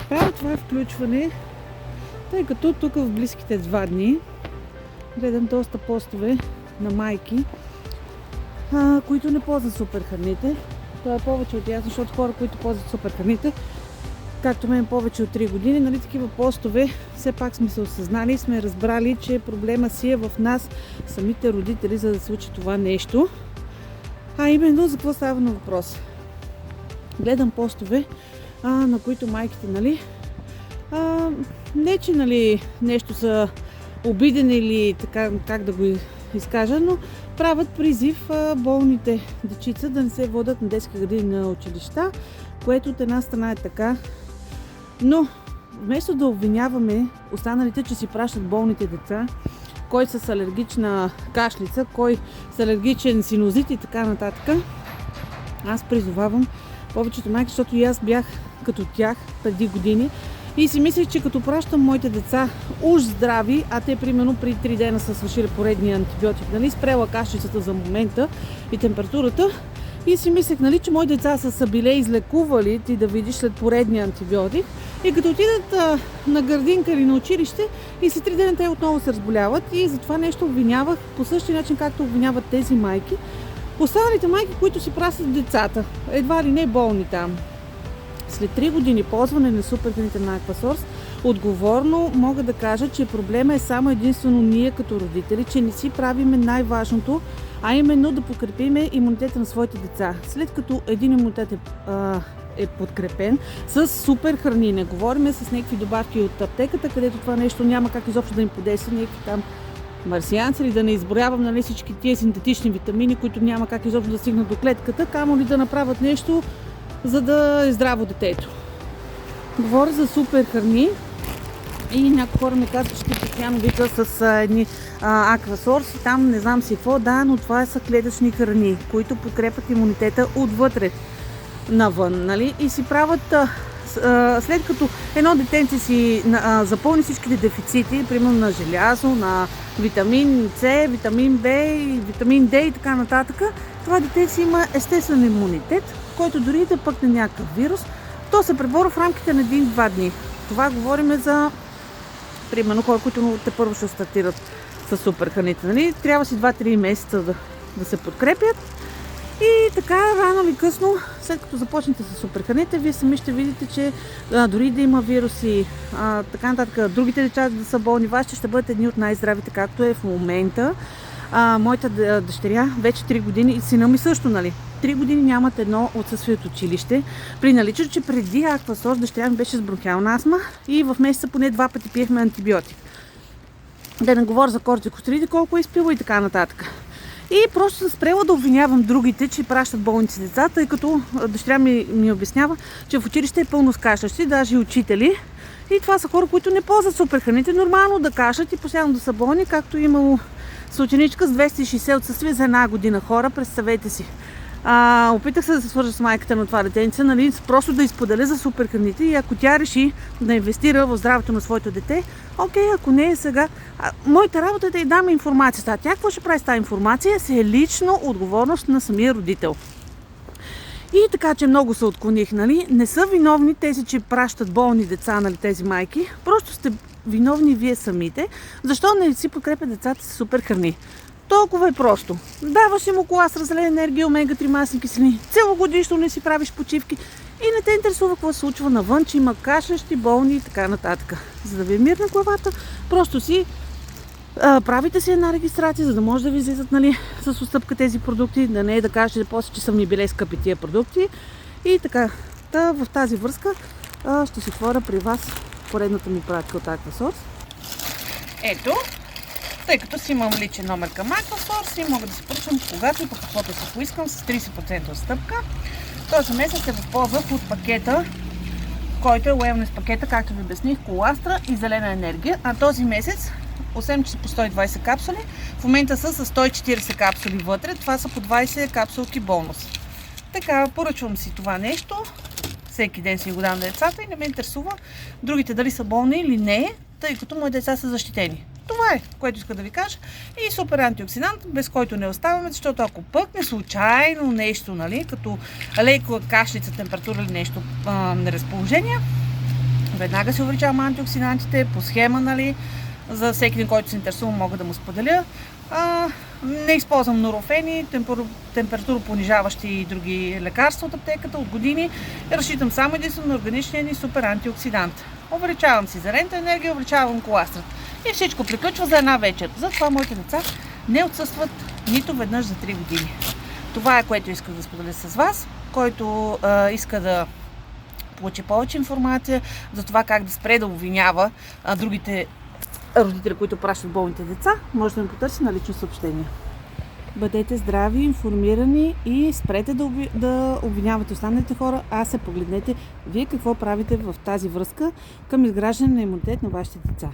Правя това включване, тъй като тук в близките 2 дни гледам доста постове на майки, които не ползват супер храните. Това е повече от ясно, защото хора, които ползват супер храните, както мен повече от 3 години, нали, такива постове, все пак сме се осъзнали и сме разбрали, че проблема си е в нас, самите родители, за да случи това нещо. А именно, за какво става на въпрос? Гледам постове, на които майките, нали, не че, нали, нещо са обидени или така, как да го изкажа, но правят призив болните дечица да не се водят на детски градини, на училища, което от една страна е така. Но вместо да обвиняваме останалите, че си пращат болните деца, кой с алергична кашлица, кой с алергичен синузит и така нататък, аз призовавам повечето майки, защото и аз бях като тях преди години и си мислех, че като пращам моите деца уж здрави, а те примерно при 3 дена са свършили поредния антибиотик, нали, спрела кашлицата за момента и температурата, и си мислех, нали, че моите деца са били излекували, ти да видиш, след поредния антибиотик, и като отидат на градинка или на училище и след 3 дена те отново се разболяват, и за това нещо обвинявах по същия начин, както обвиняват тези майки останалите майки, които си пращат децата, едва ли не болни там. След 3 години ползване на суперхраните на Aquasource, отговорно мога да кажа, че проблема е само единствено ние като родители, че не си правиме най-важното, а именно да подкрепиме имунитета на своите деца. След като един имунитет е подкрепен с супер храни, не говорим с някакви добавки от аптеката, където това нещо няма как изобщо да им подейства, някакви там марсианци, или да не изброявам, нали, всички тия синтетични витамини, които няма как изобщо да стигнат до клетката, камо ли да направят нещо, за да е здраво детето. Говоря за супер храни и някои хора ми казват, че ти постоянно вика с едни Aquasource и там не знам си какво, да, но това са клетъчни храни, които подкрепят имунитета отвътре навън, нали, и си правят след като едно детенце си запълни всичките дефицити, примерно на желязо, на витамин С, витамин В, витамин Д и така нататък, това детенце има естествен имунитет, който дори да пъкне някакъв вирус, то се преборва в рамките на 1-2 дни. Това говорим за, примерно, хора, които те първо ще стартират с супер храните. Нали? Трябва си 2-3 месеца да се подкрепят. И така, рано или късно, след като започнете с супер храните, вие сами ще видите, че дори да има вируси, така нататък, другите деца да са болни, вашите ще бъдат едни от най-здравите, както е в момента. Моята дъщеря вече 3 години и сина ми също, нали? 3 години нямат едно отсъствие от училище. При наличие, че преди Aquasource дъщеря ми беше с бронхиална астма и в месеца поне 2 пъти пиехме антибиотик. Да не говоря за кортикостероиди, колко е изпила и така нататък. И просто съм спрела да обвинявам другите, че пращат болници деца, тъй като дъщеря ми обяснява, че в училище е пълно с кашлящи, даже и учители. И това са хора, които не ползват супер храните, нормално да кашлят и постоянно да са болни, както имало с ученичка с 260 отсъствия за 1 година. Хора, представете си. Опитах се да се свържа с майката на това детенце, нали, просто да изподеля за супер храните, и ако тя реши да инвестира в здравето на своето дете, окей, ако не е сега. Моята работа е да й дам информацията. Тя какво ще прави с тази информация? Си е лично отговорност на самия родител. И така, че много се отклоних, нали. Не са виновни тези, че пращат болни деца, нали, тези майки. Просто сте виновни вие самите. Защо не си подкрепят децата с супер храни? Толкова е просто. Даваш им около разделена енергия, омега-3 масни киселини. Целогодишно не си правиш почивки и не те интересува какво се случва навън, че има кашлящи, болни и така нататък. За да ви е мир на главата, просто си правите си една регистрация, за да може да ви излизат, нали, с отстъпка тези продукти, да не е да кажете после, че са ми били скъпи тия продукти. И така, в тази връзка ще си отворя при вас поредната ми пратка от Aquasource. Ето. Тъй като си имам личен номер към Aquasource и мога да се поръчвам когато и по каквото се поискам с 30% отстъпка. Този месец се възползвах от пакета, който е Wellness пакета, както ви обясних, коластра и зелена енергия. А този месец, освен че са по 120 капсули, в момента са с 140 капсули вътре. Това са по 20 капсулки бонус. Така, поръчвам си това нещо. Всеки ден си го дам на децата и не ме интересува другите дали са болни или не, тъй като мои деца са защитени. Това е, което иска да ви кажа. И супер антиоксидант, без който не оставаме, защото ако пъкне случайно нещо, нали, като леко кашлица, температура или нещо неразположение, Веднага си увеличавам антиоксидантите по схема, нали, за всеки един, който се интересува, мога да му споделя. Не използвам нурофени, температуропонижаващи и други лекарства от аптеката от години. Разчитам само единствено на органичния ни супер антиоксидант. Увеличавам си зелената енергия, увеличавам коластрат. И всичко приключва за една вечер. Затова моите деца не отсъстват нито веднъж за 3 години. Това е, което исках да споделя с вас, който иска да получи повече информация за това как да спре да обвинява другите родители, които пращат болните деца, може да ми потърси на лично съобщение. Бъдете здрави, информирани и спрете да обвинявате останалите хора, а се погледнете вие какво правите в тази връзка към изграждане на имунитет на вашите деца.